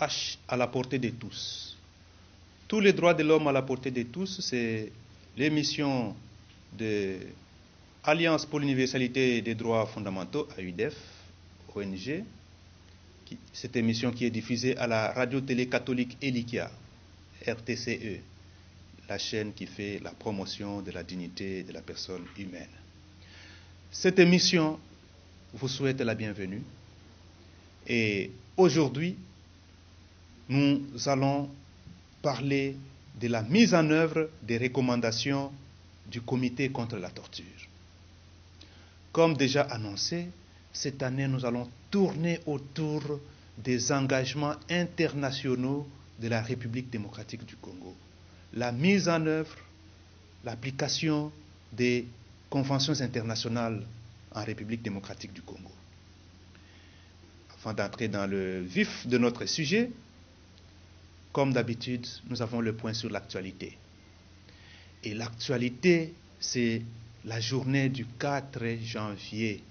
DDH à la portée de tous. Tous les droits de l'homme à la portée de tous, c'est l'émission de Alliance pour l'universalité des droits fondamentaux, AUDEF, ONG. Cette émission qui est diffusée à la radio-télé catholique Elikia, RTCE, la chaîne qui fait la promotion de la dignité de la personne humaine. Cette émission vous souhaite la bienvenue. Et aujourd'hui, nous allons parler de la mise en œuvre des recommandations du Comité contre la torture. Comme déjà annoncé, cette année, nous allons tourner autour des engagements internationaux de la République démocratique du Congo. La mise en œuvre, l'application des conventions internationales en République démocratique du Congo. Avant d'entrer dans le vif de notre sujet, comme d'habitude, nous avons le point sur l'actualité. Et l'actualité, c'est la journée du 4 janvier.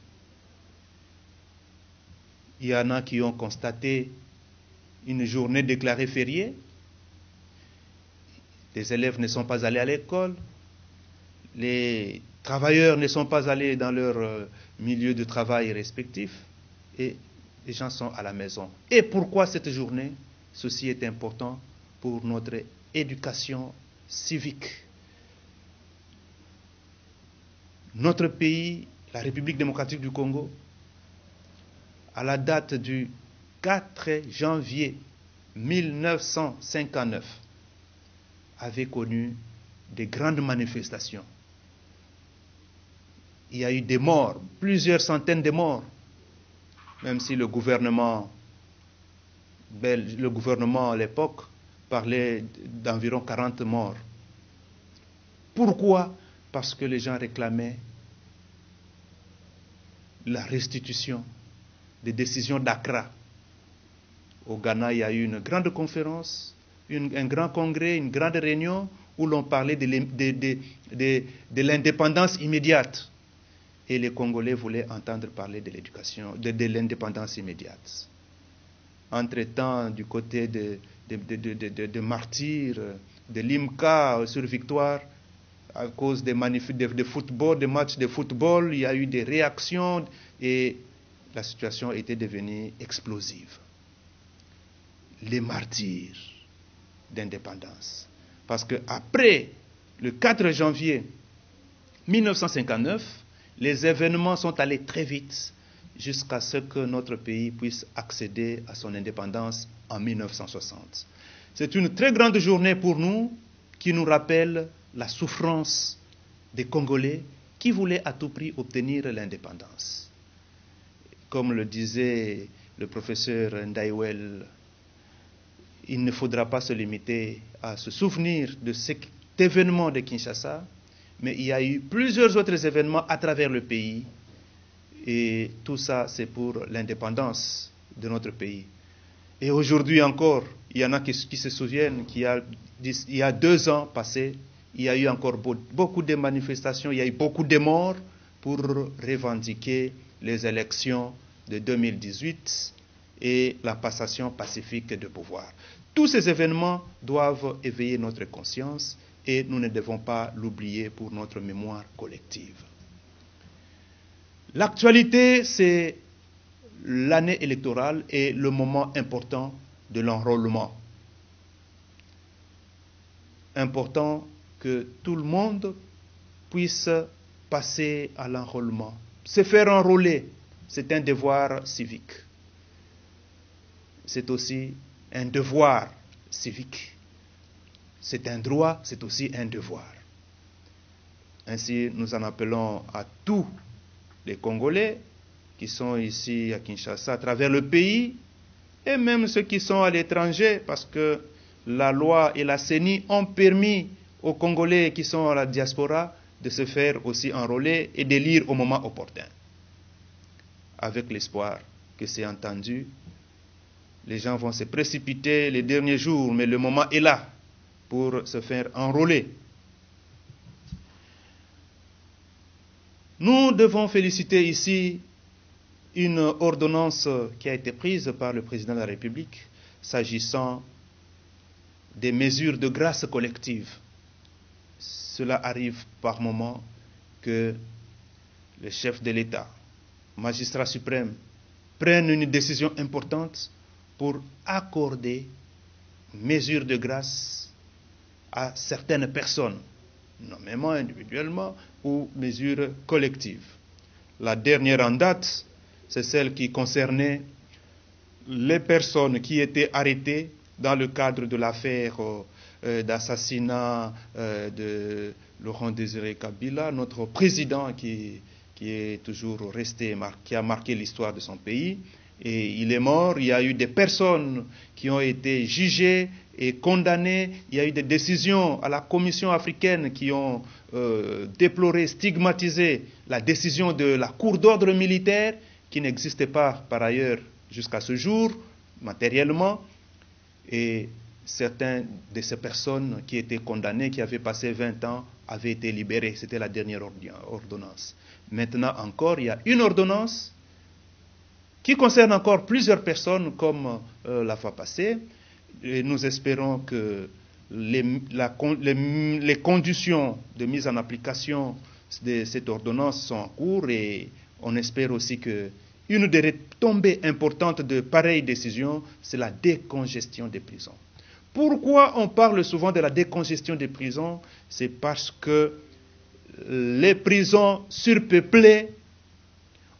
Il y en a qui ont constaté une journée déclarée fériée. Les élèves ne sont pas allés à l'école. Les travailleurs ne sont pas allés dans leur milieu de travail respectif. Et les gens sont à la maison. Et pourquoi cette journée? Ceci est important pour notre éducation civique. Notre pays, la République démocratique du Congo, à la date du 4 janvier 1959, avait connu de grandes manifestations. Il y a eu des morts, plusieurs centaines de morts, même si le gouvernement à l'époque parlait d'environ 40 morts. Pourquoi? Parce que les gens réclamaient la restitution des décisions d'Accra. Au Ghana, il y a eu une grande conférence, un grand congrès, une grande réunion où l'on parlait de l'indépendance immédiate. Et les Congolais voulaient entendre parler de l'éducation, de l'indépendance immédiate. Entre-temps, du côté de martyrs, de l'IMCA sur Victoire, à cause des football, des matchs de football, il y a eu des réactions et la situation était devenue explosive. Les martyrs d'indépendance. Parce qu'après le 4 janvier 1959, les événements sont allés très vite jusqu'à ce que notre pays puisse accéder à son indépendance en 1960. C'est une très grande journée pour nous qui nous rappelle la souffrance des Congolais qui voulaient à tout prix obtenir l'indépendance. Comme le disait le professeur Ndaiwel, il ne faudra pas se limiter à se souvenir de cet événement de Kinshasa, mais il y a eu plusieurs autres événements à travers le pays. Et tout ça, c'est pour l'indépendance de notre pays. Et aujourd'hui encore, il y en a qui se souviennent qu'il y a 2 ans passés, il y a eu encore beaucoup de manifestations, il y a eu beaucoup de morts pour revendiquer les élections de 2018 et la passation pacifique de pouvoir. Tous ces événements doivent éveiller notre conscience et nous ne devons pas l'oublier pour notre mémoire collective. L'actualité, c'est l'année électorale et le moment important de l'enrôlement. Important que tout le monde puisse passer à l'enrôlement. Se faire enrôler, c'est un devoir civique. C'est aussi un devoir civique. C'est un droit, c'est aussi un devoir. Ainsi, nous en appelons à tous les Congolais qui sont ici à Kinshasa, à travers le pays, et même ceux qui sont à l'étranger, parce que la loi et la CENI ont permis aux Congolais qui sont à la diaspora de se faire aussi enrôler et d'élire au moment opportun. Avec l'espoir que c'est entendu, les gens vont se précipiter les derniers jours, mais le moment est là pour se faire enrôler. Nous devons féliciter ici une ordonnance qui a été prise par le président de la République s'agissant des mesures de grâce collective. Cela arrive par moments que le chef de l'État, magistrat suprême, prennent une décision importante pour accorder mesures de grâce à certaines personnes, nommément individuellement ou mesures collectives. La dernière en date, c'est celle qui concernait les personnes qui étaient arrêtées dans le cadre de l'affaire d'assassinat de Laurent Désiré Kabila, notre président qui est toujours resté, qui a marqué l'histoire de son pays. Et il est mort. Il y a eu des personnes qui ont été jugées et condamnées. Il y a eu des décisions à la Commission africaine qui ont déploré, stigmatisé la décision de la Cour d'ordre militaire, qui n'existait pas par ailleurs jusqu'à ce jour, matériellement. Et certaines de ces personnes qui étaient condamnées, qui avaient passé 20 ans, avaient été libérées. C'était la dernière ordonnance. Maintenant encore, il y a une ordonnance qui concerne encore plusieurs personnes comme la fois passée. Et nous espérons que les conditions de mise en application de cette ordonnance sont en cours, et on espère aussi que une des retombées importantes de pareilles décisions, c'est la décongestion des prisons. Pourquoi on parle souvent de la décongestion des prisons? C'est parce que les prisons surpeuplées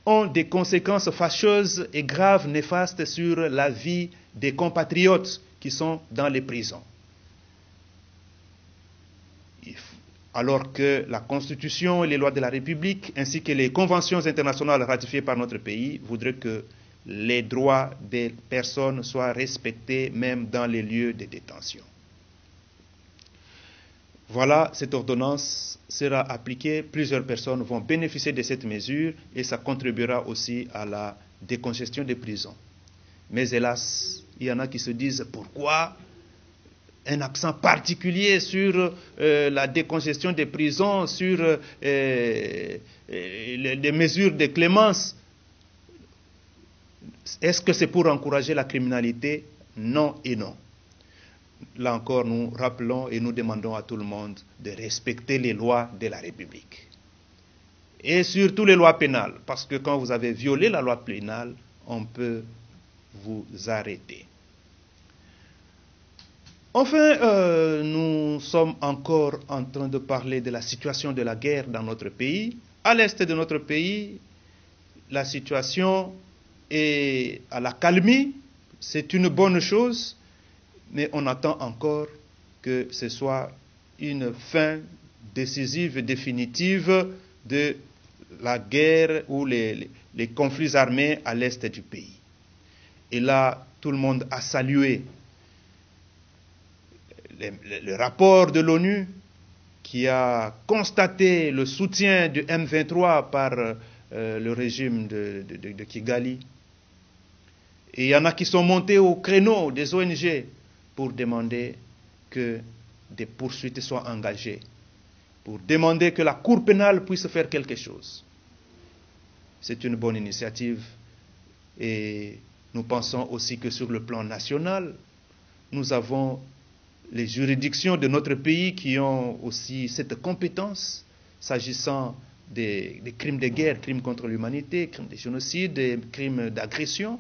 ont des conséquences fâcheuses et graves, néfastes sur la vie des compatriotes qui sont dans les prisons. Alors que la Constitution et les lois de la République, ainsi que les conventions internationales ratifiées par notre pays, voudraient que les droits des personnes soient respectés même dans les lieux de détention. Voilà, cette ordonnance sera appliquée, plusieurs personnes vont bénéficier de cette mesure et ça contribuera aussi à la décongestion des prisons. Mais hélas, il y en a qui se disent pourquoi un accent particulier sur la décongestion des prisons, sur les mesures de clémence. Est-ce que c'est pour encourager la criminalité? Non et non. Là encore, nous rappelons et nous demandons à tout le monde de respecter les lois de la République. Et surtout les lois pénales, parce que quand vous avez violé la loi pénale, on peut vous arrêter. Enfin, nous sommes encore en train de parler de la situation de la guerre dans notre pays. À l'est de notre pays, la situation est à l'accalmie. C'est une bonne chose, mais on attend encore que ce soit une fin décisive et définitive de la guerre ou les conflits armés à l'est du pays. Et là, tout le monde a salué le rapport de l'ONU qui a constaté le soutien du M23 par le régime de Kigali. Et il y en a qui sont montés au créneau des ONG pour demander que des poursuites soient engagées, pour demander que la Cour pénale puisse faire quelque chose. C'est une bonne initiative et nous pensons aussi que sur le plan national, nous avons les juridictions de notre pays qui ont aussi cette compétence s'agissant des crimes de guerre, crimes contre l'humanité, crimes de génocide, des crimes d'agression.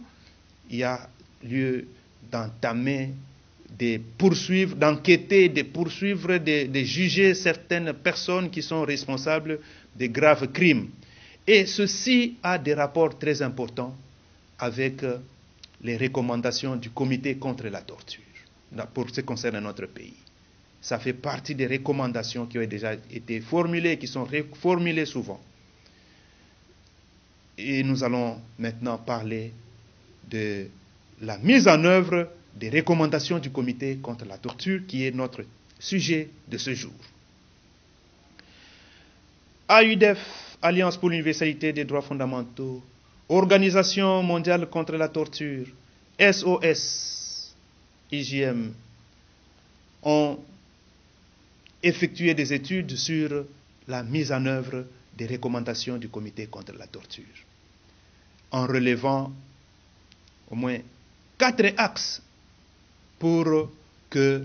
Il y a lieu d'entamer, de poursuivre, d'enquêter, de poursuivre, de juger certaines personnes qui sont responsables de graves crimes. Et ceci a des rapports très importants avec les recommandations du Comité contre la torture, pour ce qui concerne notre pays. Ça fait partie des recommandations qui ont déjà été formulées, qui sont reformulées souvent. Et nous allons maintenant parler de la mise en œuvre des recommandations du Comité contre la torture, qui est notre sujet de ce jour. AUDEF, Alliance pour l'universalité des droits fondamentaux, Organisation mondiale contre la torture, SOS, IJM, ont effectué des études sur la mise en œuvre des recommandations du Comité contre la torture, en relevant au moins 4 axes pour que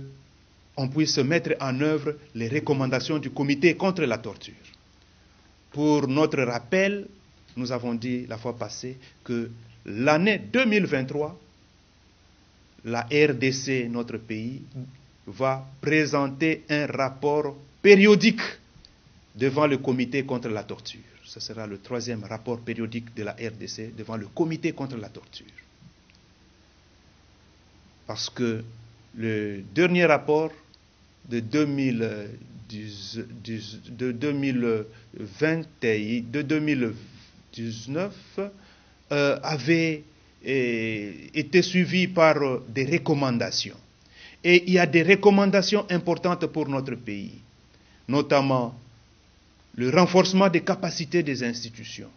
on puisse mettre en œuvre les recommandations du comité contre la torture. Pour notre rappel, nous avons dit la fois passée que l'année 2023, la RDC, notre pays, va présenter un rapport périodique devant le comité contre la torture. Ce sera le 3e rapport périodique de la RDC devant le comité contre la torture. Parce que le dernier rapport de 2019 avait été suivi par des recommandations. Et il y a des recommandations importantes pour notre pays, notamment le renforcement des capacités des institutions,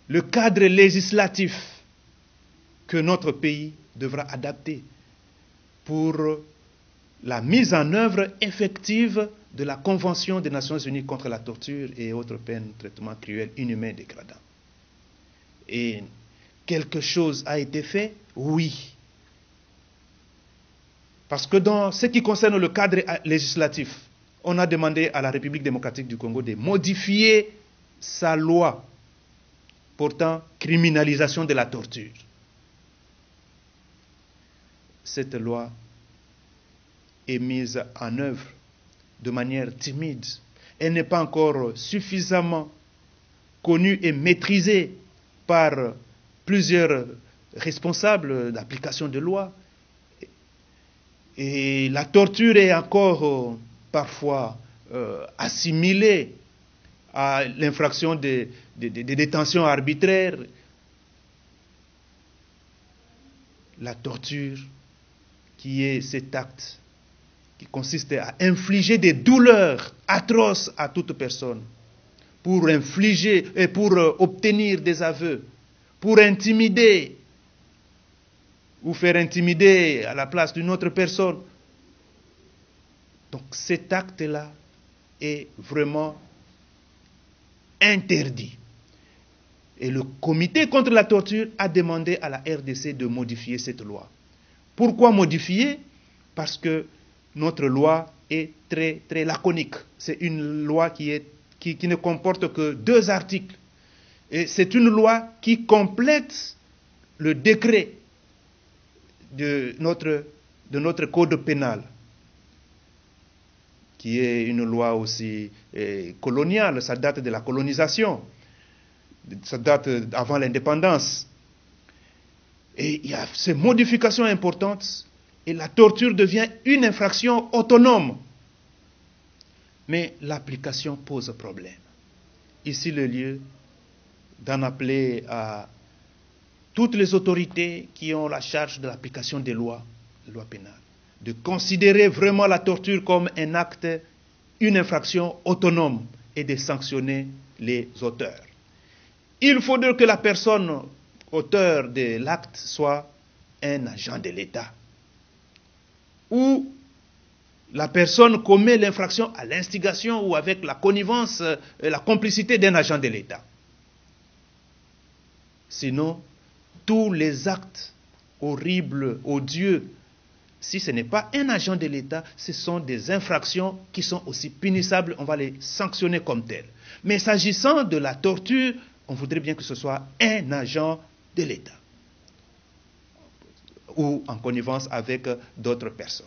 le cadre législatif que notre pays devra adapter pour la mise en œuvre effective de la Convention des Nations Unies contre la torture et autres peines, traitements cruels, inhumains, dégradants. Et quelque chose a été fait? Oui. Parce que dans ce qui concerne le cadre législatif, on a demandé à la République démocratique du Congo de modifier sa loi portant criminalisation de la torture. Cette loi est mise en œuvre de manière timide. Elle n'est pas encore suffisamment connue et maîtrisée par plusieurs responsables d'application de loi. Et la torture est encore parfois assimilée à l'infraction de détention arbitraire. La torture, qui est cet acte qui consiste à infliger des douleurs atroces à toute personne pour infliger et pour obtenir des aveux, pour intimider ou faire intimider à la place d'une autre personne. Donc cet acte-là est vraiment interdit. Et le comité contre la torture a demandé à la RDC de modifier cette loi. Pourquoi modifier? Parce que notre loi est très, très laconique. C'est une loi qui ne comporte que 2 articles. Et c'est une loi qui complète le décret de notre code pénal, qui est une loi aussi coloniale. Ça date de la colonisation. Ça date avant l'indépendance. Et il y a ces modifications importantes et la torture devient une infraction autonome. Mais l'application pose problème. Ici, le lieu d'en appeler à toutes les autorités qui ont la charge de l'application des lois pénales, de considérer vraiment la torture comme un acte, une infraction autonome et de sanctionner les auteurs. Il faudrait que la personne auteur de l'acte soit un agent de l'État, ou la personne commet l'infraction à l'instigation ou avec la connivence, la complicité d'un agent de l'État. Sinon, tous les actes horribles, odieux, si ce n'est pas un agent de l'État, ce sont des infractions qui sont aussi punissables, on va les sanctionner comme telles. Mais s'agissant de la torture, on voudrait bien que ce soit un agent de l'État ou en connivence avec d'autres personnes.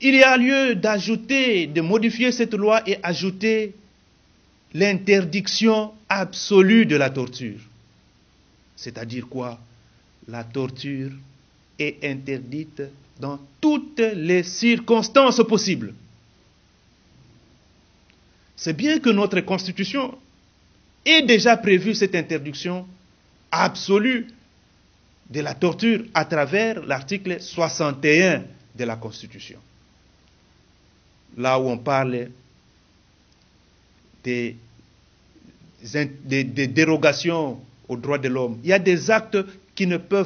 Il y a lieu d'ajouter, de modifier cette loi et ajouter l'interdiction absolue de la torture. C'est-à-dire quoi? La torture est interdite dans toutes les circonstances possibles. C'est bien que notre Constitution ait déjà prévu cette interdiction absolue de la torture à travers l'article 61 de la Constitution. Là où on parle des dérogations aux droits de l'homme. Il y a des actes qu'on ne peut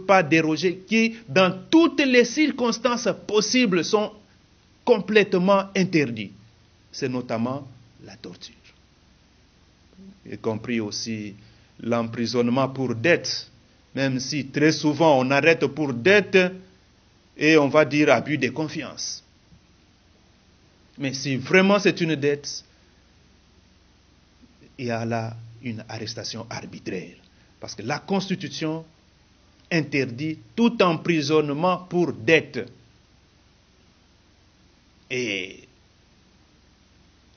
pas déroger, qui, dans toutes les circonstances possibles, sont complètement interdits. C'est notamment la torture, y compris aussi l'emprisonnement pour dette même si très souvent on arrête pour dette et on va dire abus de confiance. Mais si vraiment c'est une dette, il y a là une arrestation arbitraire. Parce que la Constitution interdit tout emprisonnement pour dette. Et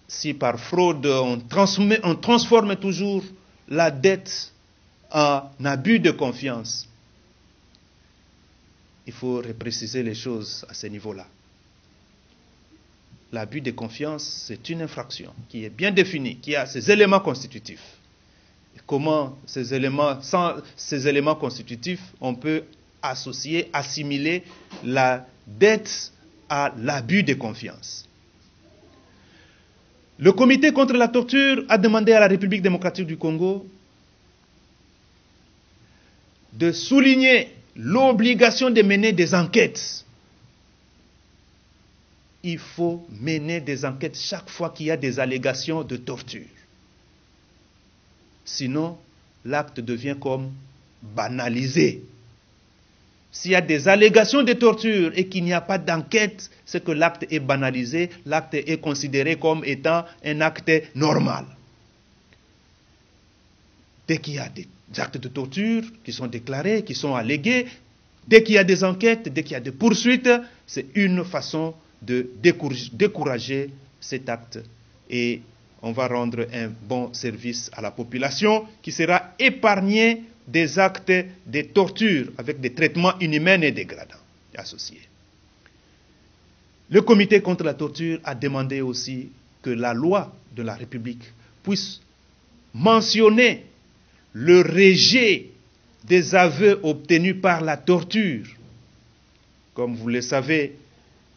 si par fraude on transforme toujours la dette en abus de confiance, il faut repréciser les choses à ce niveau-là. L'abus de confiance, c'est une infraction qui est bien définie, qui a ses éléments constitutifs. Et comment ces éléments constitutifs, on peut associer, assimiler la dette à l'abus de confiance. Le comité contre la torture a demandé à la République démocratique du Congo de souligner l'obligation de mener des enquêtes. Il faut mener des enquêtes chaque fois qu'il y a des allégations de torture. Sinon, l'acte devient comme banalisé. S'il y a des allégations de torture et qu'il n'y a pas d'enquête, c'est que l'acte est banalisé, l'acte est considéré comme étant un acte normal. Dès qu'il y a des actes de torture qui sont déclarés, qui sont allégués, dès qu'il y a des enquêtes, dès qu'il y a des poursuites, c'est une façon de décourager cet acte. Et on va rendre un bon service à la population qui sera épargnée des actes de torture avec des traitements inhumains et dégradants associés. Le comité contre la torture a demandé aussi que la loi de la République puisse mentionner le rejet des aveux obtenus par la torture. Comme vous le savez,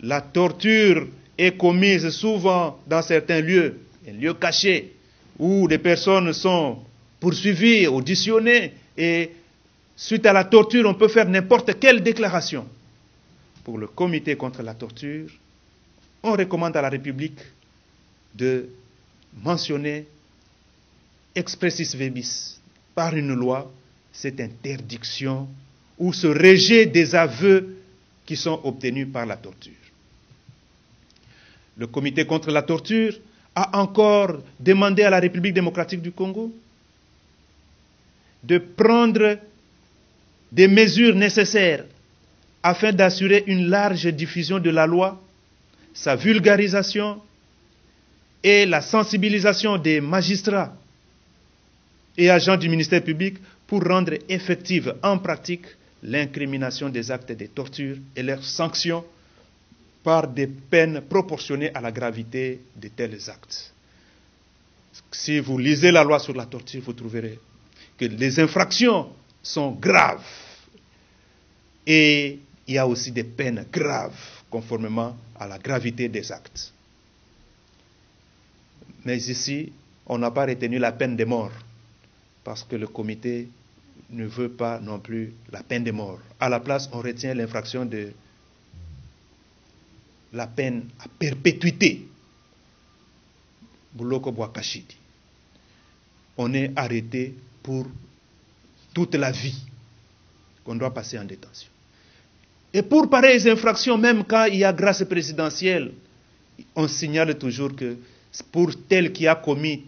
la torture est commise souvent dans certains lieux, un lieu caché, où les personnes sont poursuivies, auditionnées, et suite à la torture, on peut faire n'importe quelle déclaration. Pour le comité contre la torture, on recommande à la République de mentionner expressis verbis par une loi cette interdiction ou ce rejet des aveux qui sont obtenus par la torture. Le comité contre la torture a encore demandé à la République démocratique du Congo de prendre des mesures nécessaires afin d'assurer une large diffusion de la loi, sa vulgarisation et la sensibilisation des magistrats et agents du ministère public pour rendre effective en pratique l'incrimination des actes de torture et leurs sanctions par des peines proportionnées à la gravité de tels actes. Si vous lisez la loi sur la torture, vous trouverez que les infractions sont graves. Et il y a aussi des peines graves, conformément à la gravité des actes. Mais ici, on n'a pas retenu la peine de mort, parce que le comité ne veut pas non plus la peine de mort. À la place, on retient l'infraction de la peine à perpétuité. Bouloko Bouakachidi. On est arrêté pour toute la vie qu'on doit passer en détention. Et pour pareilles infractions, même quand il y a grâce présidentielle, on signale toujours que pour tel qui a commis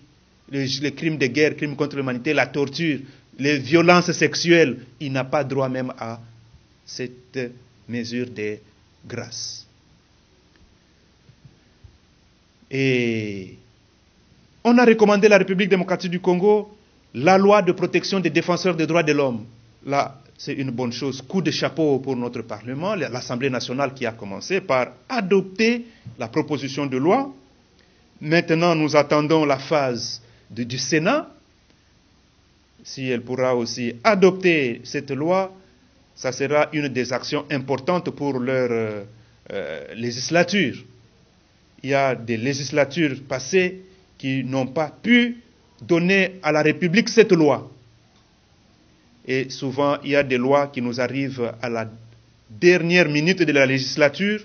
les crimes de guerre, crimes contre l'humanité, la torture, les violences sexuelles, il n'a pas droit même à cette mesure de grâce. Et on a recommandé à la République démocratique du Congo la loi de protection des défenseurs des droits de l'homme. Là, c'est une bonne chose. Coup de chapeau pour notre Parlement, l'Assemblée nationale qui a commencé par adopter la proposition de loi. Maintenant, nous attendons la phase du Sénat. Si elle pourra aussi adopter cette loi, ça sera une des actions importantes pour leur législature. Il y a des législatures passées qui n'ont pas pu donner à la République cette loi. Et souvent, il y a des lois qui nous arrivent à la dernière minute de la législature,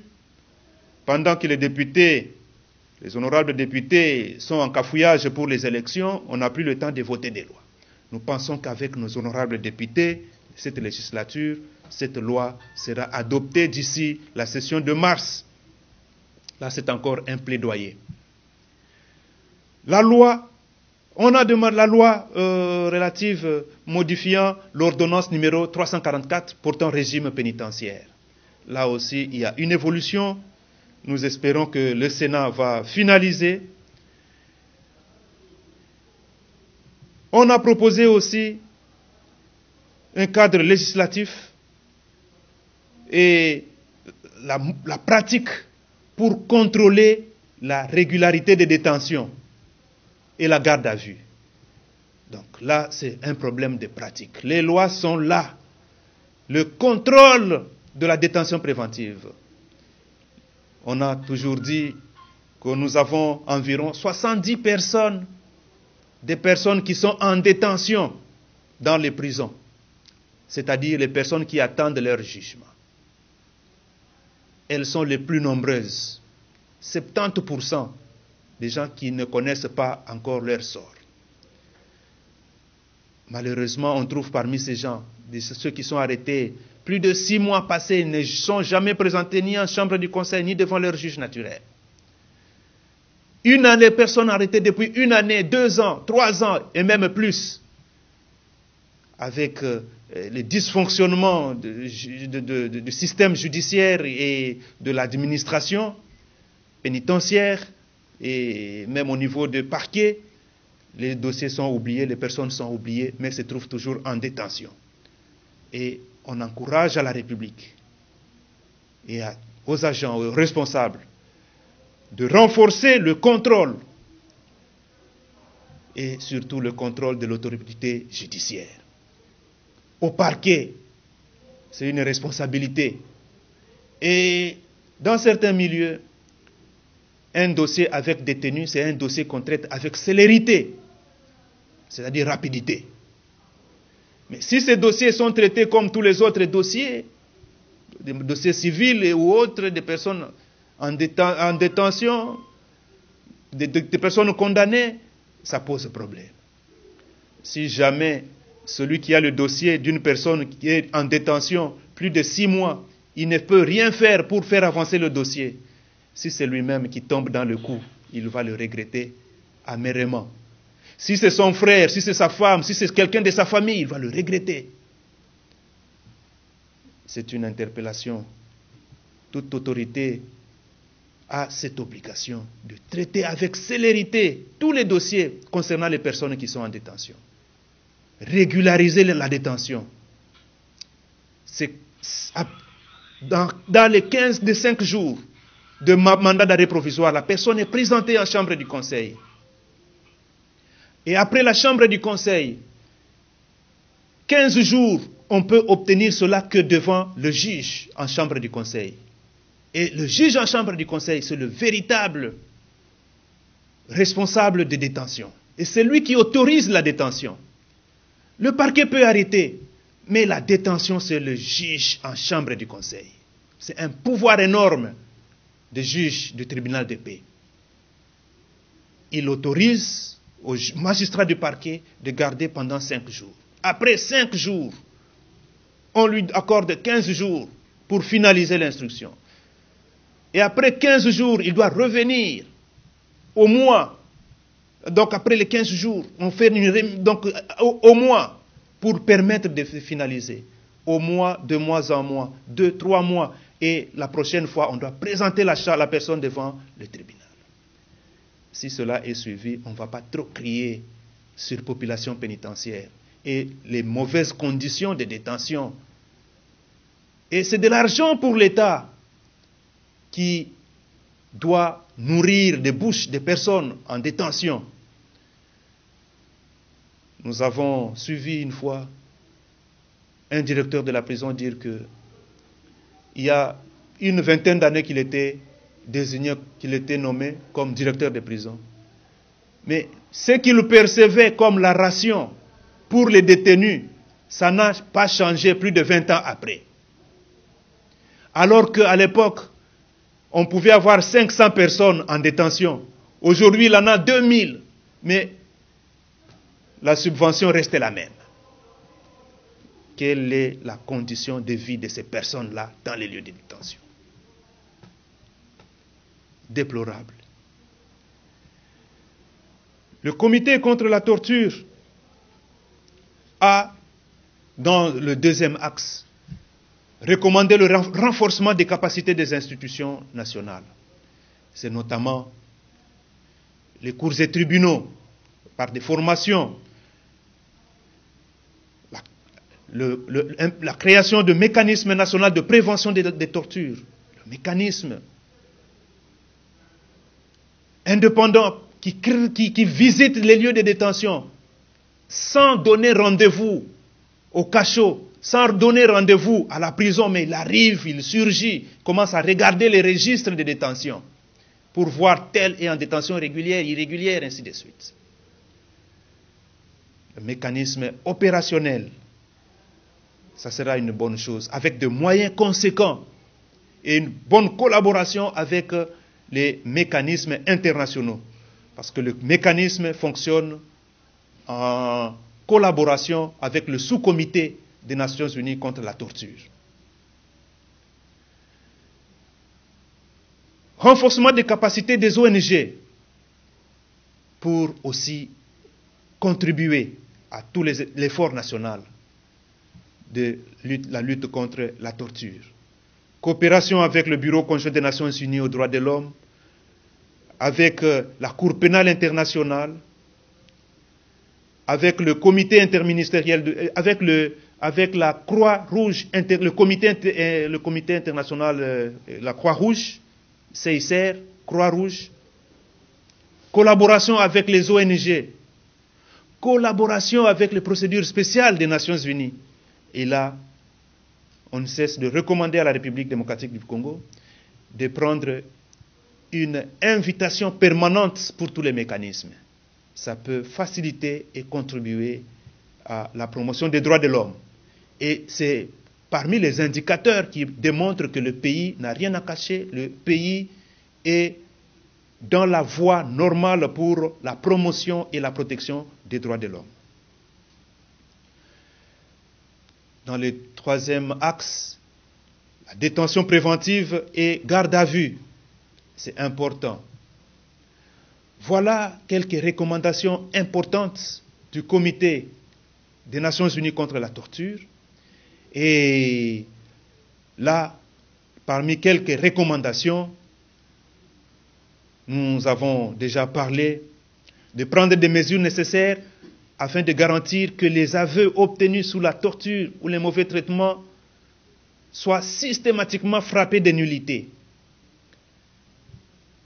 pendant que les députés, les honorables députés, sont en cafouillage pour les élections, on n'a plus le temps de voter des lois. Nous pensons qu'avec nos honorables députés, cette législature, cette loi sera adoptée d'ici la session de mars. Là, c'est encore un plaidoyer. La loi, on a demandé la loi relative modifiant l'ordonnance numéro 344 portant régime pénitentiaire. Là aussi, il y a une évolution. Nous espérons que le Sénat va finaliser. On a proposé aussi un cadre législatif et la pratique pour contrôler la régularité des détentions et la garde à vue. Donc là, c'est un problème de pratique. Les lois sont là. Le contrôle de la détention préventive. On a toujours dit que nous avons environ 70 personnes, des personnes qui sont en détention dans les prisons, c'est-à-dire les personnes qui attendent leur jugement. Elles sont les plus nombreuses. 70% des gens qui ne connaissent pas encore leur sort. Malheureusement, on trouve parmi ces gens, ceux qui sont arrêtés, plus de 6 mois passés, ne sont jamais présentés ni en chambre du conseil, ni devant leur juge naturel. Une année, personnes arrêtées depuis 1 année, 2 ans, 3 ans, et même plus, avec les dysfonctionnements du système judiciaire et de l'administration pénitentiaire, et même au niveau de parquet, les dossiers sont oubliés, les personnes sont oubliées, mais se trouvent toujours en détention. Et on encourage à la République et aux agents, aux responsables, de renforcer le contrôle et surtout le contrôle de l'autorité judiciaire. Au parquet, c'est une responsabilité. Et dans certains milieux, un dossier avec détenu, c'est un dossier qu'on traite avec célérité, c'est-à-dire rapidité. Mais si ces dossiers sont traités comme tous les autres dossiers, des dossiers civils ou autres, des personnes en détention, des personnes condamnées, ça pose problème. Si jamais celui qui a le dossier d'une personne qui est en détention plus de 6 mois, il ne peut rien faire pour faire avancer le dossier, si c'est lui-même qui tombe dans le coup, il va le regretter amèrement. Si c'est son frère, si c'est sa femme, si c'est quelqu'un de sa famille, il va le regretter. C'est une interpellation. Toute autorité a cette obligation de traiter avec célérité tous les dossiers concernant les personnes qui sont en détention. Régulariser la détention. C'est dans les 15 de 5 jours de mandat d'arrêt provisoire, la personne est présentée en chambre du conseil. Et après la chambre du conseil, 15 jours, on peut obtenir cela que devant le juge en chambre du conseil. Et le juge en chambre du conseil, c'est le véritable responsable de détention. Et c'est lui qui autorise la détention. Le parquet peut arrêter, mais la détention, c'est le juge en chambre du conseil. C'est un pouvoir énorme de juge du tribunal de paix. Il autorise au magistrat du parquet de garder pendant 5 jours. Après 5 jours, on lui accorde 15 jours pour finaliser l'instruction. Et après 15 jours, il doit revenir au mois. Donc après les 15 jours, on fait au mois pour permettre de finaliser. Au mois, de mois en mois, 2, 3 mois. Et la prochaine fois, on doit présenter la personne devant le tribunal. Si cela est suivi, on ne va pas trop crier sur population pénitentiaire et les mauvaises conditions de détention. Et c'est de l'argent pour l'État qui doit nourrir des bouches des personnes en détention. Nous avons suivi une fois un directeur de la prison dire que il y a une vingtaine d'années qu'il était désigné, qu'il était nommé comme directeur de prison. Mais ce qu'il percevait comme la ration pour les détenus, ça n'a pas changé plus de 20 ans après. Alors qu'à l'époque, on pouvait avoir 500 personnes en détention. Aujourd'hui, il en a 2000. Mais la subvention reste la même. quelle est la condition de vie de ces personnes-là dans les lieux de détention. Déplorable. Le comité contre la torture a, dans le deuxième axe, recommandé le renforcement des capacités des institutions nationales. C'est notamment les cours et tribunaux, par des formations, la création de mécanismes nationaux de prévention des tortures, le mécanisme indépendant qui visite les lieux de détention sans donner rendez-vous au cachot, sans donner rendez-vous à la prison, mais il arrive, il surgit, commence à regarder les registres de détention pour voir tel est en détention régulière, irrégulière, ainsi de suite. Le mécanisme opérationnel, ça sera une bonne chose, avec de moyens conséquents et une bonne collaboration avec les mécanismes internationaux. Parce que le mécanisme fonctionne en collaboration avec le sous-comité des Nations Unies contre la torture. Renforcement des capacités des ONG pour aussi contribuer à tout l'effort national de la lutte contre la torture. Coopération avec le Bureau conjoint des Nations Unies aux droits de l'homme, avec la Cour pénale internationale, avec le comité interministériel, avec la Croix-Rouge, le comité international, la Croix-Rouge, CICR, Croix-Rouge, collaboration avec les ONG, collaboration avec les procédures spéciales des Nations Unies. Et là, on ne cesse de recommander à la République démocratique du Congo de prendre une invitation permanente pour tous les mécanismes. Ça peut faciliter et contribuer à la promotion des droits de l'homme. Et c'est parmi les indicateurs qui démontrent que le pays n'a rien à cacher, le pays est dans la voie normale pour la promotion et la protection des droits de l'homme. Dans le troisième axe, la détention préventive et garde à vue, c'est important. Voilà quelques recommandations importantes du Comité des Nations Unies contre la torture. Et là, parmi quelques recommandations, nous avons déjà parlé de prendre des mesures nécessaires afin de garantir que les aveux obtenus sous la torture ou les mauvais traitements soient systématiquement frappés de nullité.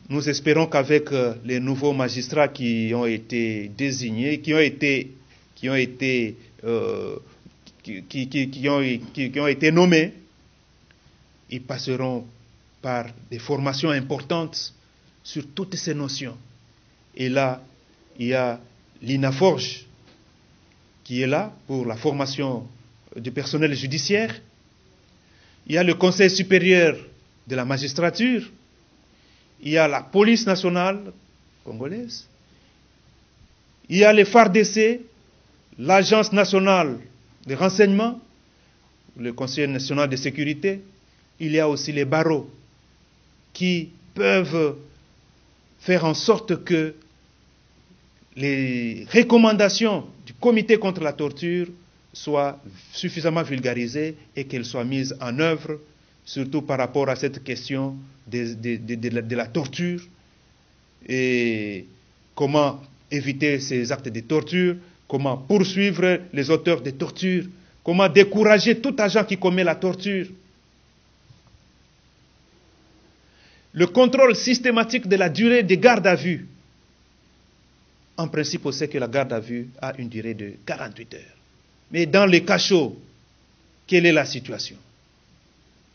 Nous espérons qu'avec les nouveaux magistrats qui ont été désignés, qui ont été nommés, ils passeront par des formations importantes sur toutes ces notions. Et là, il y a l'INAFORGE qui est là pour la formation du personnel judiciaire. Il y a le Conseil supérieur de la magistrature. Il y a la police nationale congolaise. Il y a les FARDC, l'Agence nationale de renseignement, le Conseil national de sécurité. Il y a aussi les barreaux qui peuvent faire en sorte que les recommandations du comité contre la torture soient suffisamment vulgarisées et qu'elles soient mises en œuvre, surtout par rapport à cette question de la torture et comment éviter ces actes de torture, comment poursuivre les auteurs de torture, comment décourager tout agent qui commet la torture. Le contrôle systématique de la durée des gardes à vue. En principe, on sait que la garde à vue a une durée de 48 heures. Mais dans les cachots, quelle est la situation?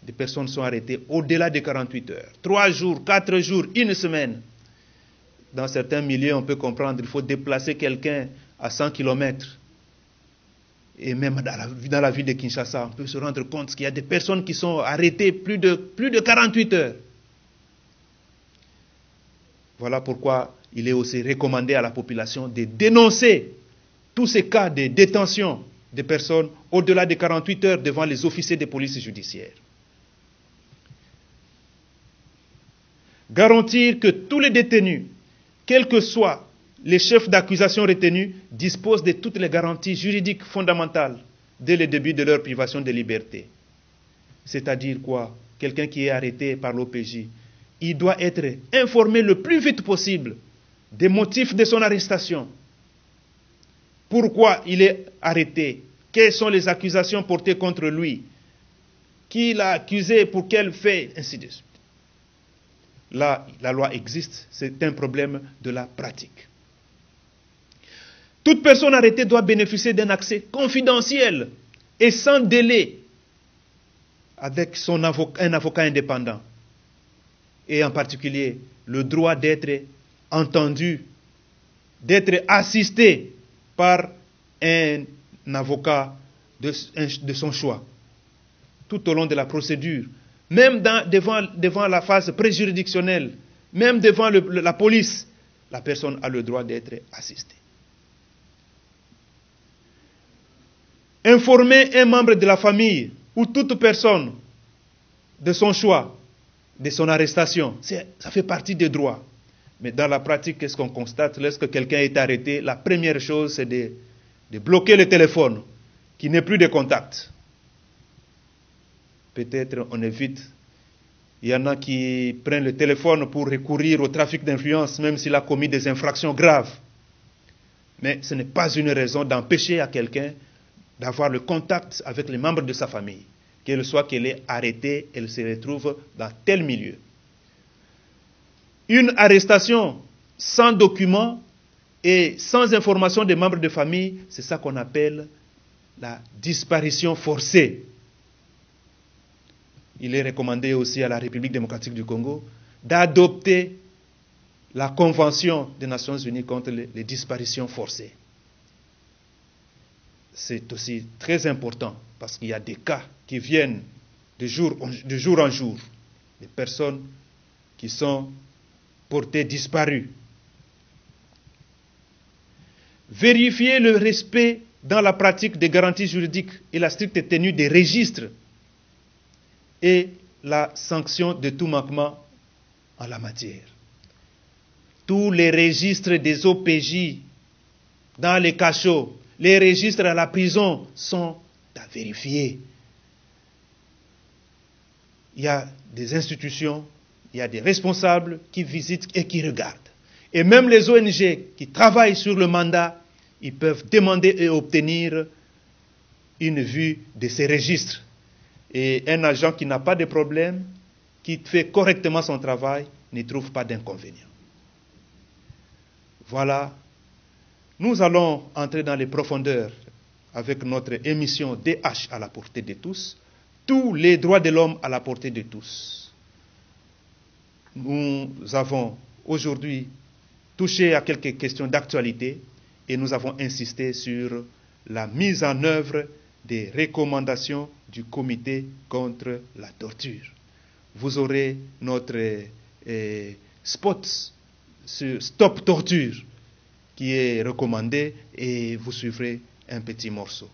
Des personnes sont arrêtées au-delà de 48 heures. 3 jours, 4 jours, 1 semaine. Dans certains milieux, on peut comprendre qu'il faut déplacer quelqu'un à 100 km. Et même dans la ville de Kinshasa, on peut se rendre compte qu'il y a des personnes qui sont arrêtées plus de 48 heures. Voilà pourquoi il est aussi recommandé à la population de dénoncer tous ces cas de détention des personnes au-delà de 48 heures devant les officiers de police judiciaire. Garantir que tous les détenus, quels que soient les chefs d'accusation retenus, disposent de toutes les garanties juridiques fondamentales dès le début de leur privation de liberté. C'est-à-dire quoi? Quelqu'un qui est arrêté par l'OPJ, il doit être informé le plus vite possible des motifs de son arrestation. Pourquoi il est arrêté? Quelles sont les accusations portées contre lui? Qui l'a accusé? Pour quel fait? Ainsi de suite. Là, la loi existe, c'est un problème de la pratique. Toute personne arrêtée doit bénéficier d'un accès confidentiel et sans délai avec un avocat indépendant. Et en particulier, le droit d'être entendu, d'être assisté par un avocat de son choix, tout au long de la procédure, même devant la phase préjuridictionnelle, même devant la police, la personne a le droit d'être assistée. Informer un membre de la famille ou toute personne de son choix, de son arrestation, ça fait partie des droits. Mais dans la pratique, qu'est-ce qu'on constate? Lorsque quelqu'un est arrêté, la première chose, c'est de bloquer le téléphone, qu'il n'ait plus de contact. Peut-être on évite. Il y en a qui prennent le téléphone pour recourir au trafic d'influence, même s'il a commis des infractions graves. Mais ce n'est pas une raison d'empêcher à quelqu'un d'avoir le contact avec les membres de sa famille, qu'elle soit qu'elle est arrêtée, elle se retrouve dans tel milieu. Une arrestation sans document et sans information des membres de famille, c'est ça qu'on appelle la disparition forcée. Il est recommandé aussi à la République démocratique du Congo d'adopter la Convention des Nations Unies contre les disparitions forcées. C'est aussi très important parce qu'il y a des cas qui viennent de jour en jour, des personnes qui sont portées disparues. Vérifier le respect dans la pratique des garanties juridiques et la stricte tenue des registres et la sanction de tout manquement en la matière. Tous les registres des OPJ dans les cachots, les registres à la prison sont à vérifier. Il y a des institutions, il y a des responsables qui visitent et qui regardent. Et même les ONG qui travaillent sur le mandat, ils peuvent demander et obtenir une vue de ces registres. Et un agent qui n'a pas de problème, qui fait correctement son travail, ne trouve pas d'inconvénient. Voilà. Nous allons entrer dans les profondeurs avec notre émission DH à la portée de tous. Tous les droits de l'homme à la portée de tous. Nous avons aujourd'hui touché à quelques questions d'actualité et nous avons insisté sur la mise en œuvre des recommandations du comité contre la torture. Vous aurez notre spot sur Stop Torture qui est recommandé et vous suivrez un petit morceau.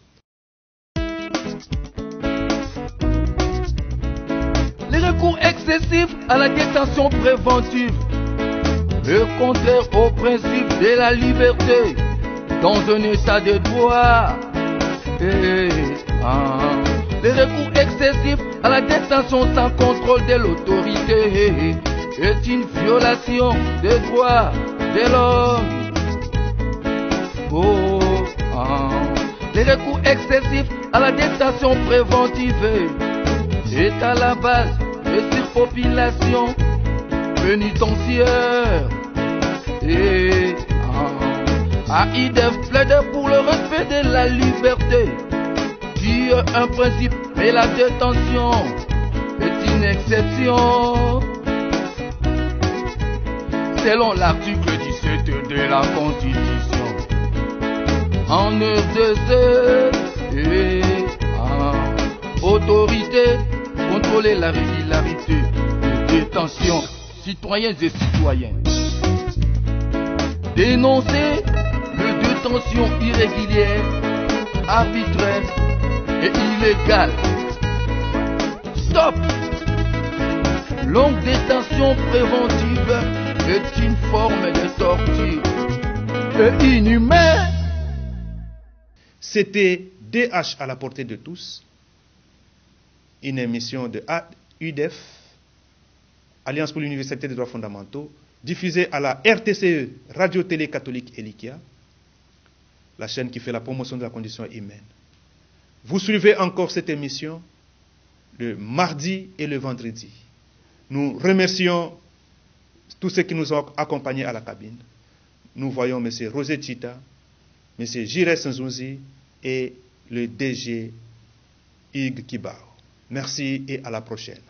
Les recours excessifs à la détention préventive, le contraire au principe de la liberté dans un état de droit. Les recours excessifs à la détention sans contrôle de l'autorité est une violation des droits de l'homme. Les recours excessifs à la détention préventive est à la base de surpopulation pénitentiaire. AIDF plaide pour le respect de la liberté, qui est un principe, mais la détention est une exception. Selon l'article 17 de la Constitution, en RDC, autorité, contrôler la régularité de détention, citoyens et citoyennes. Dénoncer les détentions irrégulières arbitraire et illégale. Stop! Longue détention préventive est une forme de torture et inhumaine. C'était DH à la portée de tous, une émission de UDEF, Alliance pour l'Université des droits fondamentaux, diffusée à la RTCE, Radio-Télé Catholique Elikia, la chaîne qui fait la promotion de la condition humaine. Vous suivez encore cette émission le mardi et le vendredi. Nous remercions tous ceux qui nous ont accompagnés à la cabine. Nous voyons M. Rosé Chita, M. Jires Nzouzi et le DG Hugues Kibao. Merci et à la prochaine.